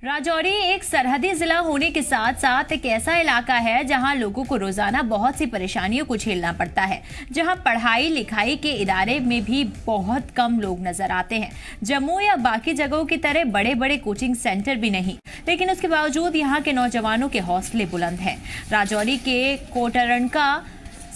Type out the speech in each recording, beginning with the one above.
राजौरी एक सरहदी जिला होने के साथ साथ एक ऐसा इलाका है जहां लोगों को रोजाना बहुत सी परेशानियों को झेलना पड़ता है, जहां पढ़ाई लिखाई के इदारे में भी बहुत कम लोग नजर आते हैं। जम्मू या बाकी जगहों की तरह बड़े बड़े कोचिंग सेंटर भी नहीं, लेकिन उसके बावजूद यहाँ के नौजवानों के हौसले बुलंद हैं। राजौरी के कोटरनका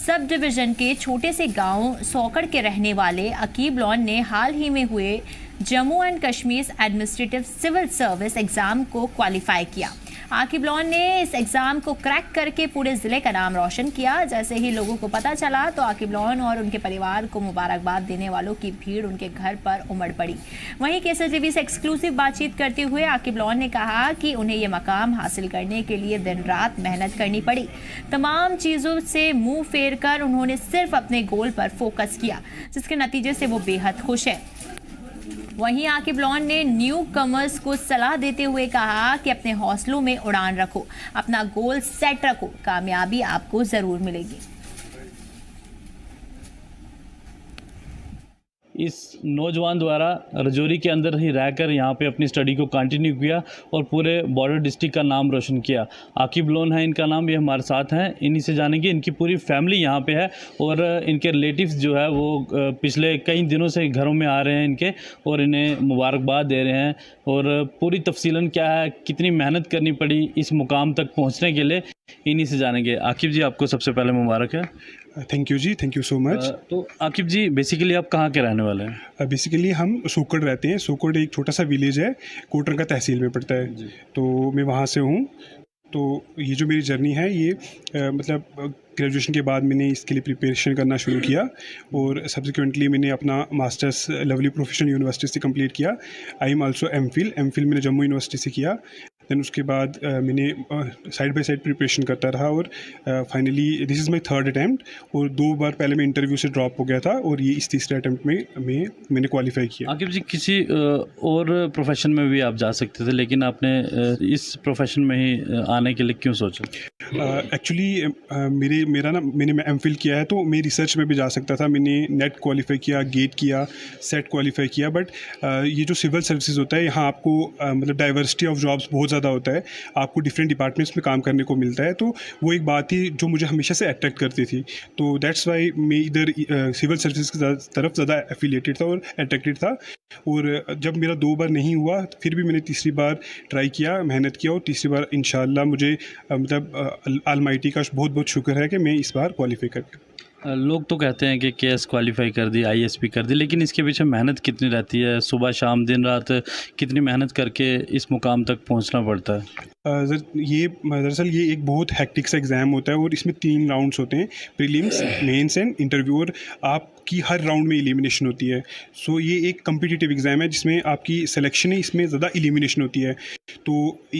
सब डिवीजन के छोटे से गांव सौकड़ के रहने वाले अकीब लॉन ने हाल ही में हुए Jammu and Kashmir administrative civil service exam को क्वालिफाई किया। आकिब लॉन ने इस एग्जाम को क्रैक करके पूरे जिले का नाम रोशन किया। जैसे ही लोगों को पता चला तो आकिब लॉन और उनके परिवार को मुबारकबाद देने वालों की भीड़ उनके घर पर उमड़ पड़ी। वहीं केसरटीवी से एक्सक्लूसिव बातचीत करते हुए आकिब लॉन ने कहा कि उन्हें ये मकाम हासिल करने के लिए दिन रात मेहनत करनी पड़ी। तमाम चीज़ों से मुंह फेर कर उन्होंने सिर्फ अपने गोल पर फोकस किया, जिसके नतीजे से वो बेहद खुश है। वहीं आकिब लॉन ने न्यू कमर्स को सलाह देते हुए कहा कि अपने हौसलों में उड़ान रखो, अपना गोल सेट रखो, कामयाबी आपको जरूर मिलेगी। इस नौजवान द्वारा राजौरी के अंदर ही रहकर यहाँ पे अपनी स्टडी को कंटिन्यू किया और पूरे बॉर्डर डिस्ट्रिक्ट का नाम रोशन किया। आकिब लोन है इनका नाम, ये हमारे साथ हैं, इन्हीं से जानेंगे। इनकी पूरी फैमिली यहाँ पे है और इनके रिलेटिव्स जो है वो पिछले कई दिनों से घरों में आ रहे हैं इनके और इन्हें मुबारकबाद दे रहे हैं। और पूरी तफसीलन क्या है, कितनी मेहनत करनी पड़ी इस मुकाम तक पहुँचने के लिए, इन्हीं से जानेंगे। आकिब जी, आपको सबसे पहले मुबारक है। थैंक यू जी, थैंक यू सो मच। तो आकिब जी, बेसिकली आप कहाँ के रहने वाले हैं? बेसिकली हम सोकड़ रहते हैं। सोकड़ एक छोटा सा विलेज है, कोटरनका तहसील में पड़ता है, तो मैं वहाँ से हूँ। तो ये जो मेरी जर्नी है ये मतलब ग्रेजुएशन के बाद मैंने इसके लिए प्रिपरेशन करना शुरू किया और सब्सिक्वेंटली मैंने अपना मास्टर्स लवली प्रोफेशनल यूनिवर्सिटी से कंप्लीट किया। आई एम आल्सो एमफिल मैंने जम्मू यूनिवर्सिटी से किया। देन उसके बाद मैंने साइड बाय साइड प्रिपरेशन करता रहा और finally this is my third attempt. और 2 बार पहले मैं इंटरव्यू से ड्रॉप हो गया था और ये इस तीसरे अटैम्प्ट में मैंने क्वालिफाई किया। आकिब जी, किसी और प्रोफेशन में भी आप जा सकते थे, लेकिन आपने इस प्रोफेशन में ही आने के लिए क्यों सोचा? एक्चुअली मैंने एमफिल किया है तो मैं रिसर्च में भी जा सकता था। मैंने नेट क्वालिफाई किया, गेट किया, सेट क्वालिफाई किया, बट ये जो सिविल सर्विसेज होता है यहाँ आपको मतलब डाइवर्सिटी ऑफ जॉब्स बहुत ज़्यादा होता है, आपको डिफरेंट डिपार्टमेंट्स में काम करने को मिलता है। तो वो एक बात थी जो मुझे हमेशा से अट्रैक्ट करती थी। तो दैट्स वाई मैं इधर सिविल सर्विसेज की तरफ ज़्यादा एफिलिएटेड था और अट्रैक्टेड था। और जब मेरा 2 बार नहीं हुआ फिर भी मैंने तीसरी बार ट्राई किया, मेहनत किया और तीसरी बार इंशाल्लाह मुझे मतलब अलमाइटी का बहुत बहुत शुक्र है कि मैं इस बार क्वालिफाई कर गया। लोग तो कहते हैं कि केएस क्वालिफाई कर दी, आईएएस कर दी, लेकिन इसके पीछे मेहनत कितनी रहती है? सुबह शाम दिन रात कितनी मेहनत करके इस मुकाम तक पहुंचना पड़ता है? दरअसल ये एक बहुत हैक्टिक सा एग्ज़ाम होता है और इसमें 3 राउंड्स होते हैं, प्रीलिम्स, मेंस एंड इंटरव्यू, और आपकी हर राउंड में एलिमिनेशन होती है। सो ये एक कम्पिटिटिव एग्ज़ाम है जिसमें आपकी सिलेक्शन है, इसमें ज़्यादा एलिमिनेशन होती है। तो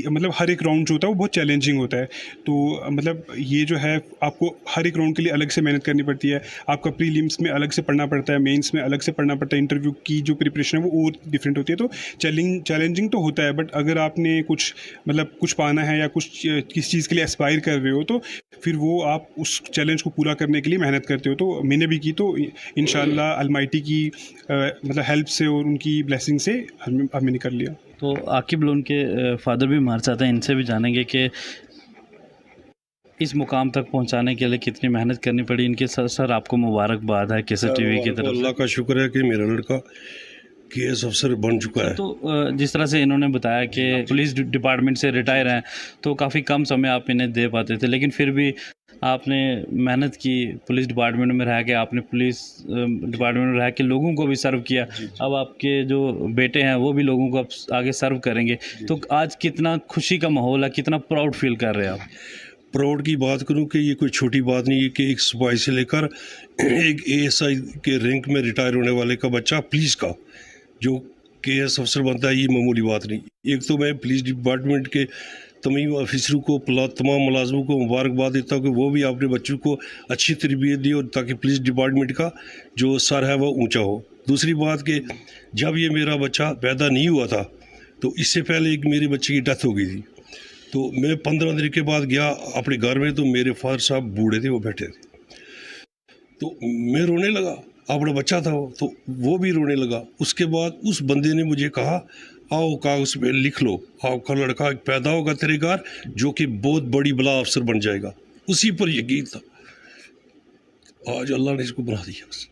मतलब हर एक राउंड जो होता है वो बहुत चैलेंजिंग होता है। तो मतलब ये जो है आपको हर एक राउंड के लिए अलग से मेहनत करनी पड़ती है। आपका प्रीलिम्स में अलग से पढ़ना पड़ता है, मेंस में अलग से पढ़ना पड़ता है, इंटरव्यू की जो प्रिपरेशन है वो और डिफरेंट होती है। तो चैलेंजिंग तो होता है, बट अगर आपने कुछ पाना है या किस चीज़ के लिए एस्पायर कर रहे हो तो फिर वो आप उस चैलेंज को पूरा करने के लिए मेहनत करते हो। तो मैंने भी की, तो इंशाल्लाह अलमाइटी की मतलब हेल्प से और उनकी ब्लेसिंग से मैंने कर लिया। तो आकिब लोन के फादर भी हमारे साथ हैं, इनसे भी जानेंगे कि इस मुकाम तक पहुंचाने के लिए कितनी मेहनत करनी पड़ी। इनके सर आपको मुबारकबाद है केसरटीवी की तरफ से। अल्लाह का शुक्र है कि मेरा लड़का केएस अफसर बन चुका है। तो जिस तरह से इन्होंने बताया कि पुलिस डिपार्टमेंट से रिटायर हैं तो काफ़ी कम समय आप इन्हें दे पाते थे, लेकिन फिर भी आपने मेहनत की, पुलिस डिपार्टमेंट में रह के आपने पुलिस डिपार्टमेंट में रह के लोगों को भी सर्व किया। अब आपके जो बेटे हैं वो भी लोगों को अब आगे सर्व करेंगे। तो आज कितना खुशी का माहौल है, कितना प्राउड फील कर रहे हैं आप? प्राउड की बात करूं कि ये कोई छोटी बात नहीं है कि एक सिपाही से लेकर एक एएसआई के रैंक में रिटायर होने वाले का बच्चा पुलिस का जो केएस अफसर बनता है, ये मामूली बात नहीं। एक तो मैं पुलिस डिपार्टमेंट के तमाम ऑफिसरों को, तमाम मुलाजमों को मुबारकबाद देता हूँ कि वो भी अपने बच्चों को अच्छी तरबियत दी और ताकि पुलिस डिपार्टमेंट का जो सर है वो ऊंचा हो। दूसरी बात कि जब ये मेरा बच्चा पैदा नहीं हुआ था तो इससे पहले एक मेरे बच्चे की डेथ हो गई थी। तो मैं 15 दिन के बाद गया अपने घर में, तो मेरे फादर साहब बूढ़े थे, वो बैठे थे, तो मैं रोने लगा। अपना बच्चा था वो, तो वो भी रोने लगा। उसके बाद उस बंदे ने मुझे कहा, आओ कागज पे लिख लो, आपका लड़का पैदा होगा तेरे घर जो कि बहुत बड़ी बला अफसर बन जाएगा। उसी पर यकीन था, आज अल्लाह ने इसको बना दिया। बस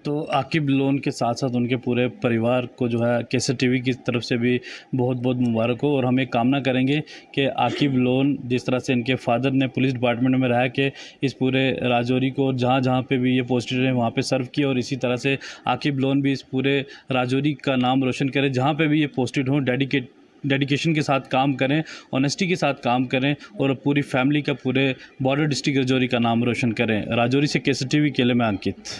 तो आकिब लोन के साथ साथ उनके पूरे परिवार को जो है केसर टीवी की तरफ से भी बहुत बहुत मुबारक हो, और हम एक कामना करेंगे कि आकिब लोन जिस तरह से इनके फादर ने पुलिस डिपार्टमेंट में रह के इस पूरे राजौरी को जहाँ जहाँ पे भी ये पोस्टेड हैं वहाँ पे सर्व किया, और इसी तरह से आकिब लोन भी इस पूरे राजौरी का नाम रोशन करे, जहाँ पे भी ये पोस्टेड हों डेडिकेशन के साथ काम करें, ऑनेस्टी के साथ काम करें, और पूरी फैमिली का पूरे बॉर्डर डिस्ट्रिक्ट राजौरी का नाम रोशन करें। राजौरी से केसर टीवी के लिए मैं अंकित।